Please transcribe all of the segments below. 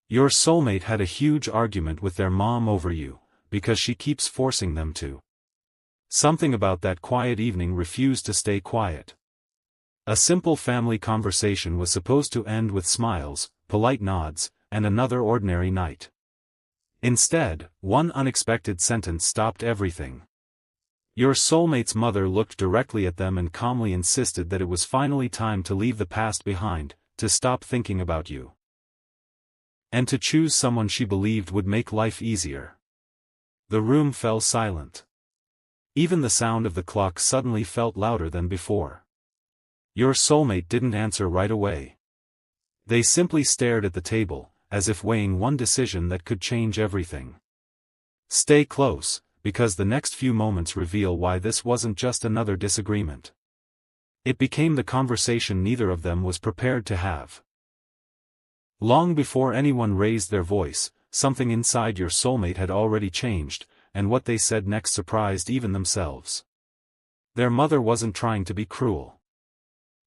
Your soulmate had a huge argument with their mom over you, because she keeps forcing them to. Something about that quiet evening refused to stay quiet. A simple family conversation was supposed to end with smiles, polite nods, and another ordinary night. Instead, one unexpected sentence stopped everything. Your soulmate's mother looked directly at them and calmly insisted that it was finally time to leave the past behind, to stop thinking about you, and to choose someone she believed would make life easier. The room fell silent. Even the sound of the clock suddenly felt louder than before. Your soulmate didn't answer right away. They simply stared at the table, as if weighing one decision that could change everything. Stay close, because the next few moments reveal why this wasn't just another disagreement. It became the conversation neither of them was prepared to have. Long before anyone raised their voice, something inside your soulmate had already changed, and what they said next surprised even themselves. Their mother wasn't trying to be cruel.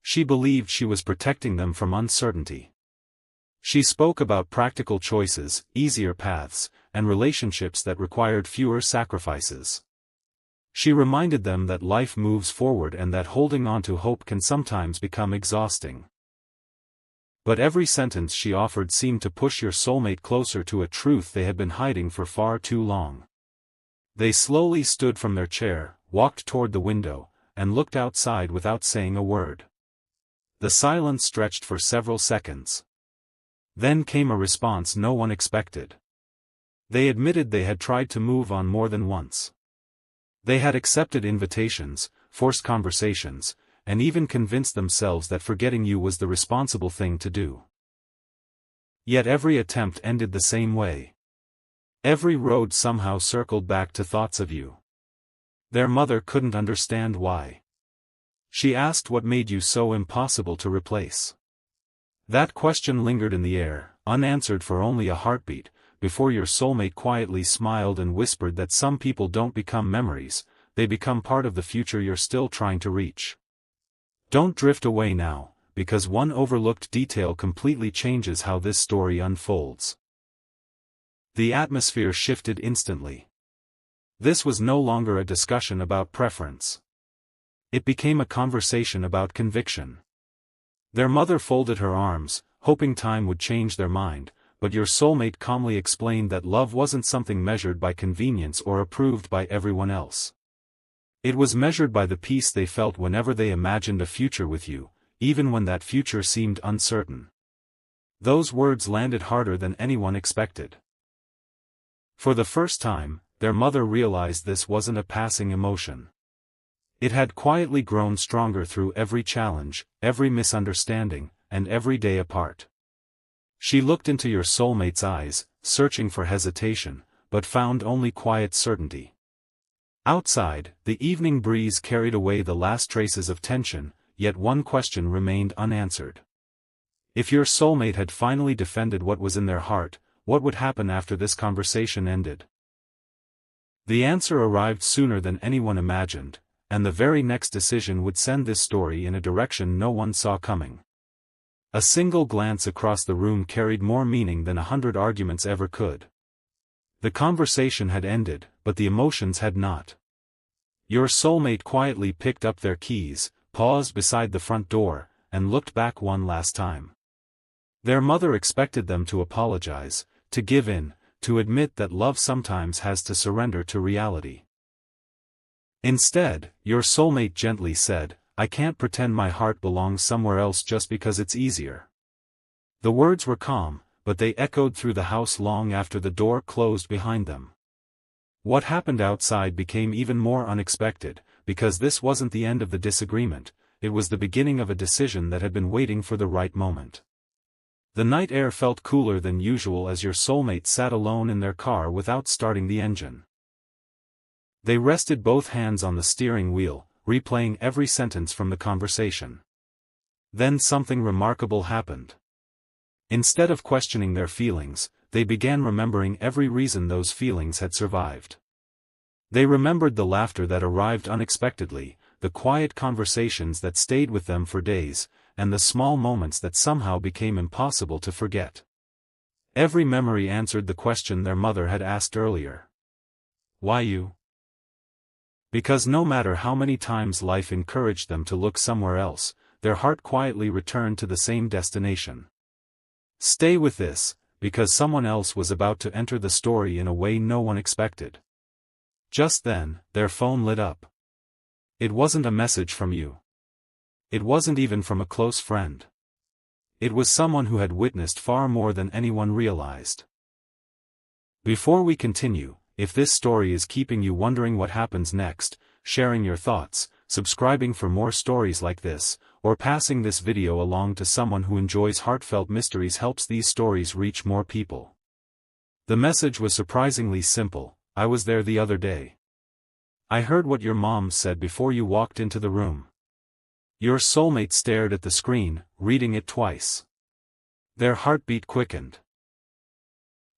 She believed she was protecting them from uncertainty. She spoke about practical choices, easier paths, and relationships that required fewer sacrifices. She reminded them that life moves forward and that holding on to hope can sometimes become exhausting. But every sentence she offered seemed to push your soulmate closer to a truth they had been hiding for far too long. They slowly stood from their chair, walked toward the window, and looked outside without saying a word. The silence stretched for several seconds. Then came a response no one expected. They admitted they had tried to move on more than once. They had accepted invitations, forced conversations, and even convinced themselves that forgetting you was the responsible thing to do. Yet every attempt ended the same way. Every road somehow circled back to thoughts of you. Their mother couldn't understand why. She asked what made you so impossible to replace. That question lingered in the air, unanswered for only a heartbeat, before your soulmate quietly smiled and whispered that some people don't become memories, they become part of the future you're still trying to reach. Don't drift away now, because one overlooked detail completely changes how this story unfolds. The atmosphere shifted instantly. This was no longer a discussion about preference. It became a conversation about conviction. Their mother folded her arms, hoping time would change their mind, but your soulmate calmly explained that love wasn't something measured by convenience or approved by everyone else. It was measured by the peace they felt whenever they imagined a future with you, even when that future seemed uncertain. Those words landed harder than anyone expected. For the first time, their mother realized this wasn't a passing emotion. It had quietly grown stronger through every challenge, every misunderstanding, and every day apart. She looked into your soulmate's eyes, searching for hesitation, but found only quiet certainty. Outside, the evening breeze carried away the last traces of tension, yet one question remained unanswered. If your soulmate had finally defended what was in their heart, what would happen after this conversation ended? The answer arrived sooner than anyone imagined, and the very next decision would send this story in a direction no one saw coming. A single glance across the room carried more meaning than 100 arguments ever could. The conversation had ended, but the emotions had not. Your soulmate quietly picked up their keys, paused beside the front door, and looked back one last time. Their mother expected them to apologize, to give in, to admit that love sometimes has to surrender to reality. Instead, your soulmate gently said, "I can't pretend my heart belongs somewhere else just because it's easier." The words were calm, but they echoed through the house long after the door closed behind them. What happened outside became even more unexpected, because this wasn't the end of the disagreement, it was the beginning of a decision that had been waiting for the right moment. The night air felt cooler than usual as your soulmate sat alone in their car without starting the engine. They rested both hands on the steering wheel, replaying every sentence from the conversation. Then something remarkable happened. Instead of questioning their feelings, they began remembering every reason those feelings had survived. They remembered the laughter that arrived unexpectedly, the quiet conversations that stayed with them for days, and the small moments that somehow became impossible to forget. Every memory answered the question their mother had asked earlier. Why you? Because no matter how many times life encouraged them to look somewhere else, their heart quietly returned to the same destination. Stay with this, because someone else was about to enter the story in a way no one expected. Just then, their phone lit up. It wasn't a message from you. It wasn't even from a close friend. It was someone who had witnessed far more than anyone realized. Before we continue, if this story is keeping you wondering what happens next, sharing your thoughts, subscribing for more stories like this, or passing this video along to someone who enjoys heartfelt mysteries helps these stories reach more people. The message was surprisingly simple. I was there the other day. I heard what your mom said before you walked into the room. Your soulmate stared at the screen, reading it twice. Their heartbeat quickened.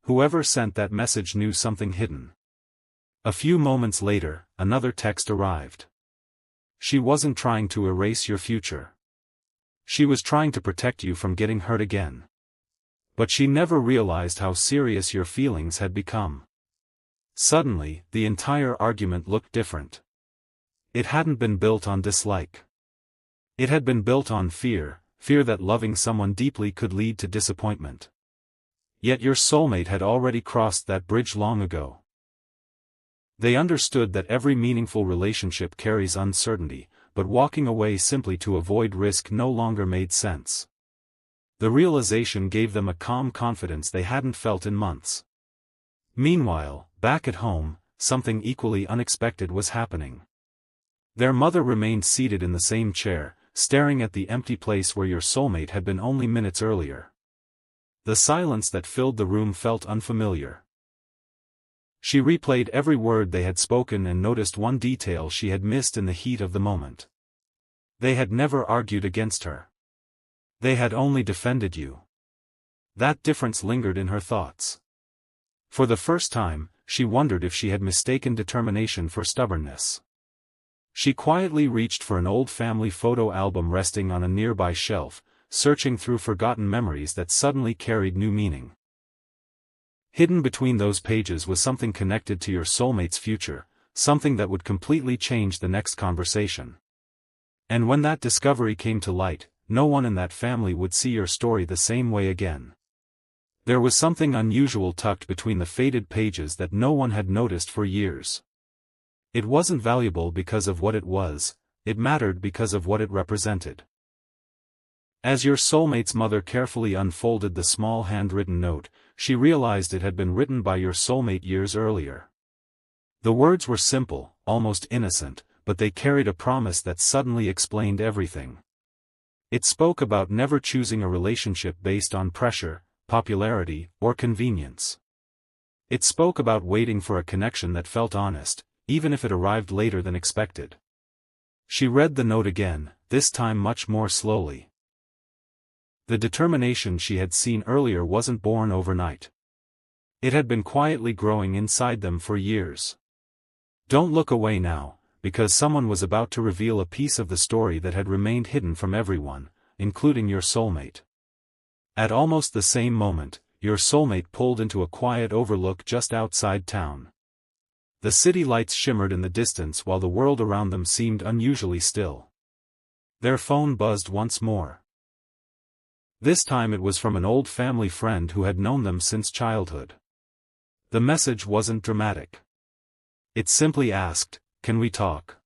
Whoever sent that message knew something hidden. A few moments later, another text arrived. She wasn't trying to erase your future. She was trying to protect you from getting hurt again. But she never realized how serious your feelings had become. Suddenly, the entire argument looked different. It hadn't been built on dislike. It had been built on fear that loving someone deeply could lead to disappointment. Yet your soulmate had already crossed that bridge long ago. They understood that every meaningful relationship carries uncertainty, but walking away simply to avoid risk no longer made sense. The realization gave them a calm confidence they hadn't felt in months. Meanwhile, back at home, something equally unexpected was happening. Their mother remained seated in the same chair, staring at the empty place where your soulmate had been only minutes earlier. The silence that filled the room felt unfamiliar. She replayed every word they had spoken and noticed one detail she had missed in the heat of the moment. They had never argued against her. They had only defended you. That difference lingered in her thoughts. For the first time, she wondered if she had mistaken determination for stubbornness. She quietly reached for an old family photo album resting on a nearby shelf, searching through forgotten memories that suddenly carried new meaning. Hidden between those pages was something connected to your soulmate's future, something that would completely change the next conversation. And when that discovery came to light, no one in that family would see your story the same way again. There was something unusual tucked between the faded pages that no one had noticed for years. It wasn't valuable because of what it was, it mattered because of what it represented. As your soulmate's mother carefully unfolded the small handwritten note, she realized it had been written by your soulmate years earlier. The words were simple, almost innocent, but they carried a promise that suddenly explained everything. It spoke about never choosing a relationship based on pressure, popularity, or convenience. It spoke about waiting for a connection that felt honest, even if it arrived later than expected. She read the note again, this time much more slowly. The determination she had seen earlier wasn't born overnight. It had been quietly growing inside them for years. Don't look away now, because someone was about to reveal a piece of the story that had remained hidden from everyone, including your soulmate. At almost the same moment, your soulmate pulled into a quiet overlook just outside town. The city lights shimmered in the distance while the world around them seemed unusually still. Their phone buzzed once more. This time it was from an old family friend who had known them since childhood. The message wasn't dramatic. It simply asked, "Can we talk?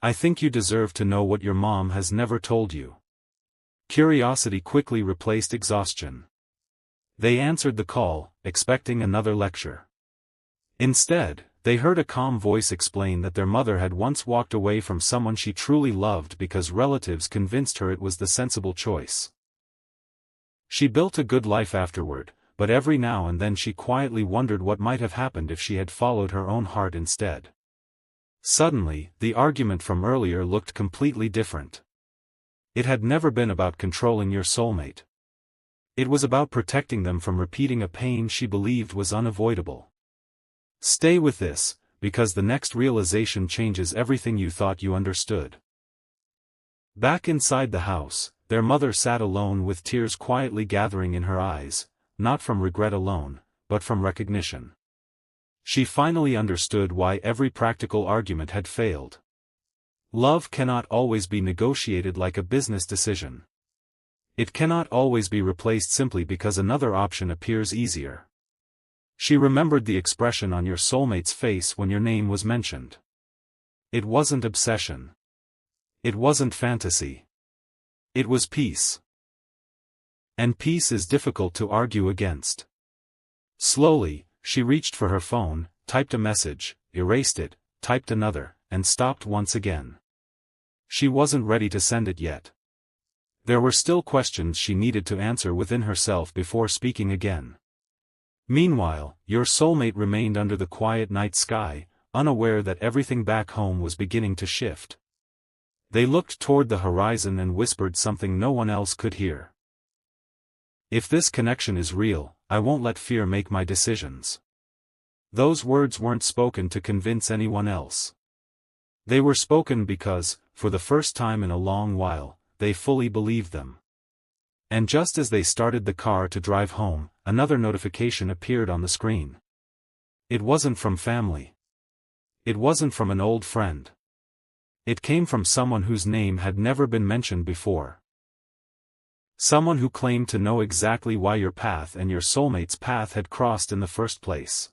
I think you deserve to know what your mom has never told you." Curiosity quickly replaced exhaustion. They answered the call, expecting another lecture. Instead, they heard a calm voice explain that their mother had once walked away from someone she truly loved because relatives convinced her it was the sensible choice. She built a good life afterward, but every now and then she quietly wondered what might have happened if she had followed her own heart instead. Suddenly, the argument from earlier looked completely different. It had never been about controlling your soulmate. It was about protecting them from repeating a pain she believed was unavoidable. Stay with this, because the next realization changes everything you thought you understood. Back inside the house, their mother sat alone with tears quietly gathering in her eyes, not from regret alone, but from recognition. She finally understood why every practical argument had failed. Love cannot always be negotiated like a business decision. It cannot always be replaced simply because another option appears easier. She remembered the expression on your soulmate's face when your name was mentioned. It wasn't obsession. It wasn't fantasy. It was peace. And peace is difficult to argue against. Slowly, she reached for her phone, typed a message, erased it, typed another, and stopped once again. She wasn't ready to send it yet. There were still questions she needed to answer within herself before speaking again. Meanwhile, your soulmate remained under the quiet night sky, unaware that everything back home was beginning to shift. They looked toward the horizon and whispered something no one else could hear. If this connection is real, I won't let fear make my decisions. Those words weren't spoken to convince anyone else. They were spoken because, for the first time in a long while, they fully believed them. And just as they started the car to drive home, another notification appeared on the screen. It wasn't from family. It wasn't from an old friend. It came from someone whose name had never been mentioned before. Someone who claimed to know exactly why your path and your soulmate's path had crossed in the first place.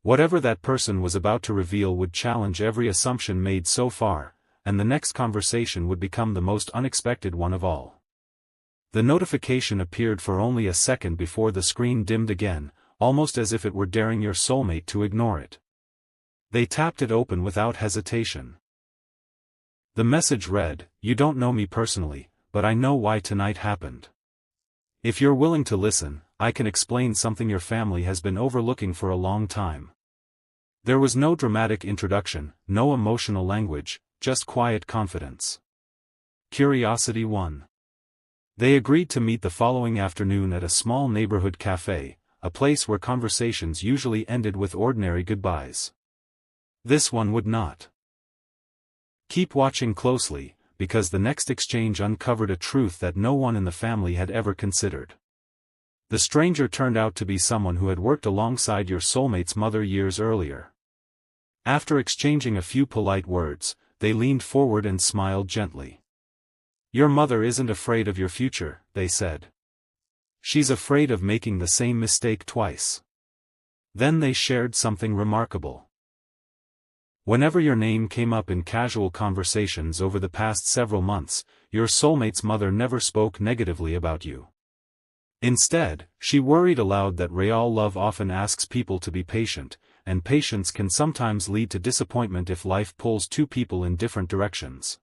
Whatever that person was about to reveal would challenge every assumption made so far, and the next conversation would become the most unexpected one of all. The notification appeared for only a second before the screen dimmed again, almost as if it were daring your soulmate to ignore it. They tapped it open without hesitation. The message read, "You don't know me personally, but I know why tonight happened. If you're willing to listen, I can explain something your family has been overlooking for a long time." There was no dramatic introduction, no emotional language, just quiet confidence. Curiosity won. They agreed to meet the following afternoon at a small neighborhood cafe, a place where conversations usually ended with ordinary goodbyes. This one would not. Keep watching closely, because the next exchange uncovered a truth that no one in the family had ever considered. The stranger turned out to be someone who had worked alongside your soulmate's mother years earlier. After exchanging a few polite words, they leaned forward and smiled gently. "Your mother isn't afraid of your future," they said. "She's afraid of making the same mistake twice." Then they shared something remarkable. Whenever your name came up in casual conversations over the past several months, your soulmate's mother never spoke negatively about you. Instead, she worried aloud that real love often asks people to be patient, and patience can sometimes lead to disappointment if life pulls two people in different directions.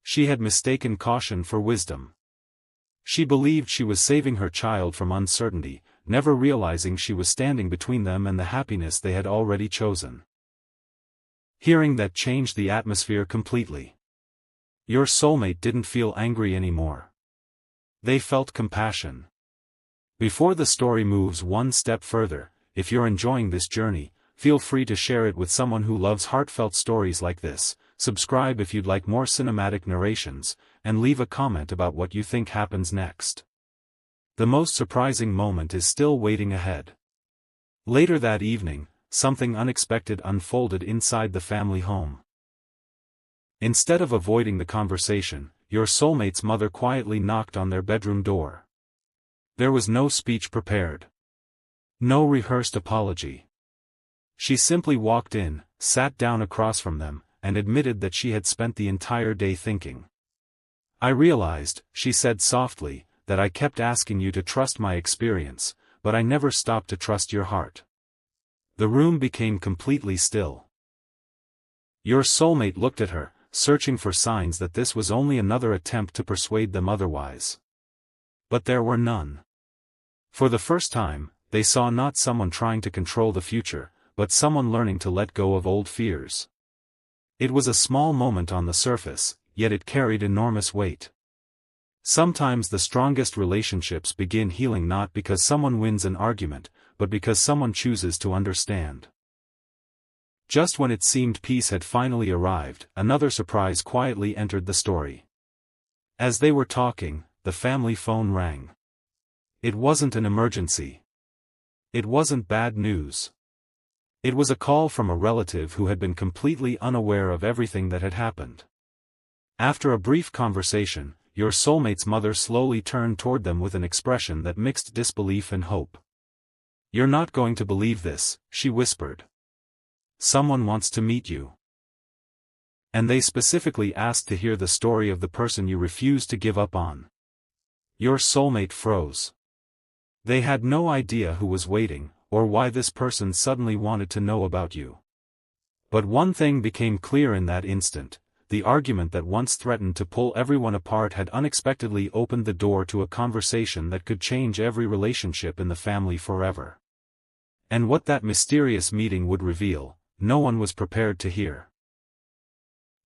She had mistaken caution for wisdom. She believed she was saving her child from uncertainty, never realizing she was standing between them and the happiness they had already chosen. Hearing that changed the atmosphere completely. Your soulmate didn't feel angry anymore. They felt compassion. Before the story moves one step further, if you're enjoying this journey, feel free to share it with someone who loves heartfelt stories like this, subscribe if you'd like more cinematic narrations, and leave a comment about what you think happens next. The most surprising moment is still waiting ahead. Later that evening, something unexpected unfolded inside the family home. Instead of avoiding the conversation, your soulmate's mother quietly knocked on their bedroom door. There was no speech prepared. No rehearsed apology. She simply walked in, sat down across from them, and admitted that she had spent the entire day thinking. "I realized," she said softly, "that I kept asking you to trust my experience, but I never stopped to trust your heart." The room became completely still. Your soulmate looked at her, searching for signs that this was only another attempt to persuade them otherwise. But there were none. For the first time, they saw not someone trying to control the future, but someone learning to let go of old fears. It was a small moment on the surface, yet it carried enormous weight. Sometimes the strongest relationships begin healing not because someone wins an argument, but because someone chooses to understand. Just when it seemed peace had finally arrived, another surprise quietly entered the story. As they were talking, the family phone rang. It wasn't an emergency. It wasn't bad news. It was a call from a relative who had been completely unaware of everything that had happened. After a brief conversation, your soulmate's mother slowly turned toward them with an expression that mixed disbelief and hope. "You're not going to believe this," she whispered. "Someone wants to meet you. And they specifically asked to hear the story of the person you refused to give up on." Your soulmate froze. They had no idea who was waiting, or why this person suddenly wanted to know about you. But one thing became clear in that instant: the argument that once threatened to pull everyone apart had unexpectedly opened the door to a conversation that could change every relationship in the family forever. And what that mysterious meeting would reveal, no one was prepared to hear.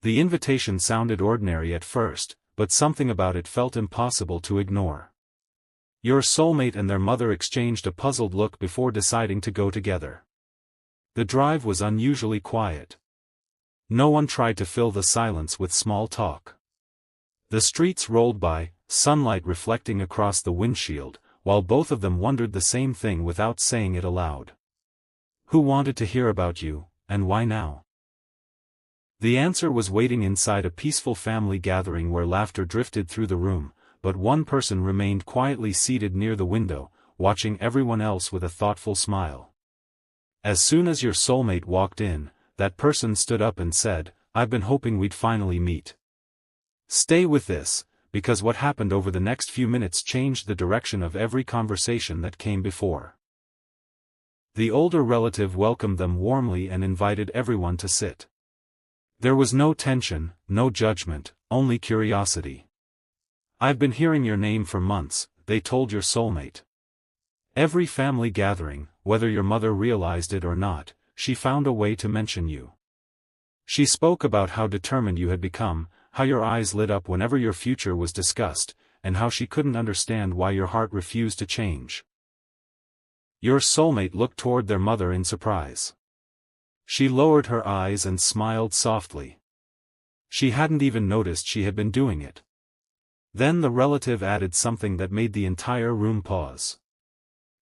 The invitation sounded ordinary at first, but something about it felt impossible to ignore. Your soulmate and their mother exchanged a puzzled look before deciding to go together. The drive was unusually quiet. No one tried to fill the silence with small talk. The streets rolled by, sunlight reflecting across the windshield, while both of them wondered the same thing without saying it aloud. Who wanted to hear about you, and why now? The answer was waiting inside a peaceful family gathering where laughter drifted through the room, but one person remained quietly seated near the window, watching everyone else with a thoughtful smile. As soon as your soulmate walked in, that person stood up and said, "I've been hoping we'd finally meet." Stay with this, because what happened over the next few minutes changed the direction of every conversation that came before. The older relative welcomed them warmly and invited everyone to sit. There was no tension, no judgment, only curiosity. "I've been hearing your name for months," they told your soulmate. "Every family gathering, whether your mother realized it or not, she found a way to mention you. She spoke about how determined you had become, how your eyes lit up whenever your future was discussed, and how she couldn't understand why your heart refused to change." Your soulmate looked toward their mother in surprise. She lowered her eyes and smiled softly. She hadn't even noticed she had been doing it. Then the relative added something that made the entire room pause.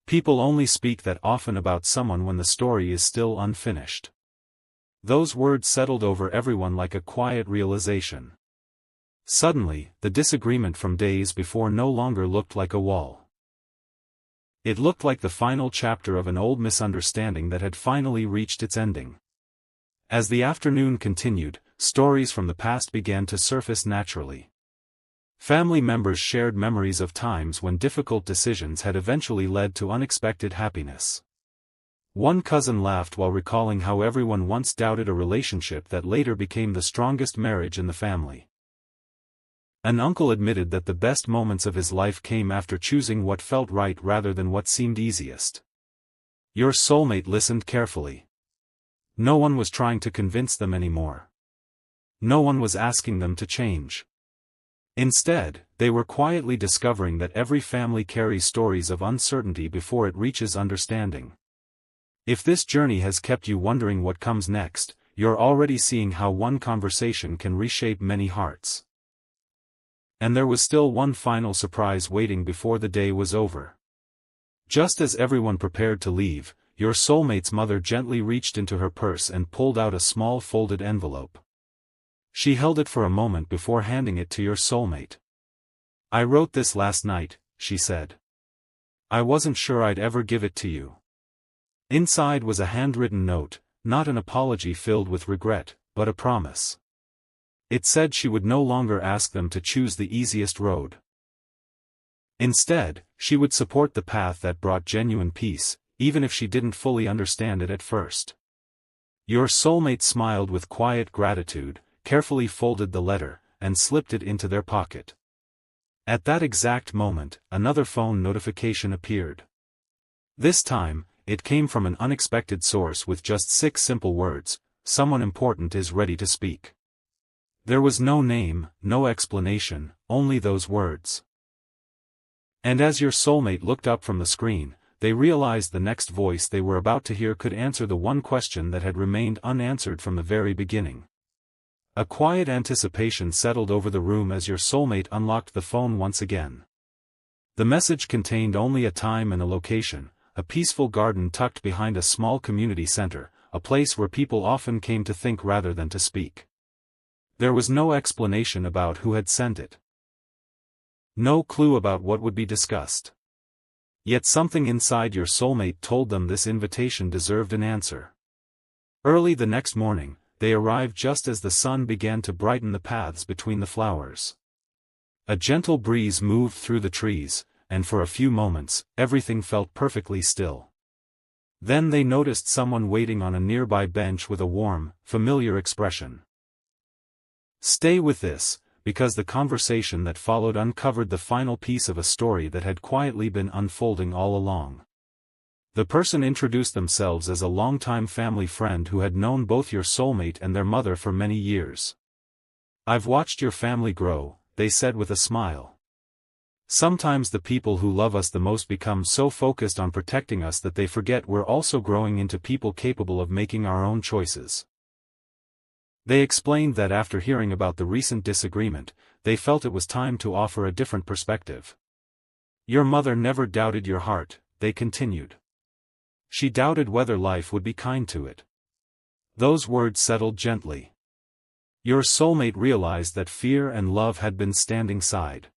"People only speak that often about someone when the story is still unfinished." Those words settled over everyone like a quiet realization. Suddenly, the disagreement from days before no longer looked like a wall. It looked like the final chapter of an old misunderstanding that had finally reached its ending. As the afternoon continued, stories from the past began to surface naturally. Family members shared memories of times when difficult decisions had eventually led to unexpected happiness. One cousin laughed while recalling how everyone once doubted a relationship that later became the strongest marriage in the family. An uncle admitted that the best moments of his life came after choosing what felt right rather than what seemed easiest. Your soulmate listened carefully. No one was trying to convince them anymore. No one was asking them to change. Instead, they were quietly discovering that every family carries stories of uncertainty before it reaches understanding. If this journey has kept you wondering what comes next, you're already seeing how one conversation can reshape many hearts. And there was still one final surprise waiting before the day was over. Just as everyone prepared to leave, your soulmate's mother gently reached into her purse and pulled out a small folded envelope. She held it for a moment before handing it to your soulmate. "I wrote this last night," she said. "I wasn't sure I'd ever give it to you." Inside was a handwritten note, not an apology filled with regret, but a promise. It said she would no longer ask them to choose the easiest road. Instead, she would support the path that brought genuine peace, even if she didn't fully understand it at first. Your soulmate smiled with quiet gratitude, carefully folded the letter, and slipped it into their pocket. At that exact moment, another phone notification appeared. This time, it came from an unexpected source with just 6 simple words: "Someone important is ready to speak." There was no name, no explanation, only those words. And as your soulmate looked up from the screen, they realized the next voice they were about to hear could answer the one question that had remained unanswered from the very beginning. A quiet anticipation settled over the room as your soulmate unlocked the phone once again. The message contained only a time and a location, a peaceful garden tucked behind a small community center, a place where people often came to think rather than to speak. There was no explanation about who had sent it. No clue about what would be discussed. Yet something inside your soulmate told them this invitation deserved an answer. Early the next morning, they arrived just as the sun began to brighten the paths between the flowers. A gentle breeze moved through the trees, and for a few moments, everything felt perfectly still. Then they noticed someone waiting on a nearby bench with a warm, familiar expression. Stay with this, because the conversation that followed uncovered the final piece of a story that had quietly been unfolding all along. The person introduced themselves as a longtime family friend who had known both your soulmate and their mother for many years. "I've watched your family grow," they said with a smile. "Sometimes the people who love us the most become so focused on protecting us that they forget we're also growing into people capable of making our own choices." They explained that after hearing about the recent disagreement, they felt it was time to offer a different perspective. "Your mother never doubted your heart," they continued. "She doubted whether life would be kind to it." Those words settled gently. Your soulmate realized that fear and love had been standing side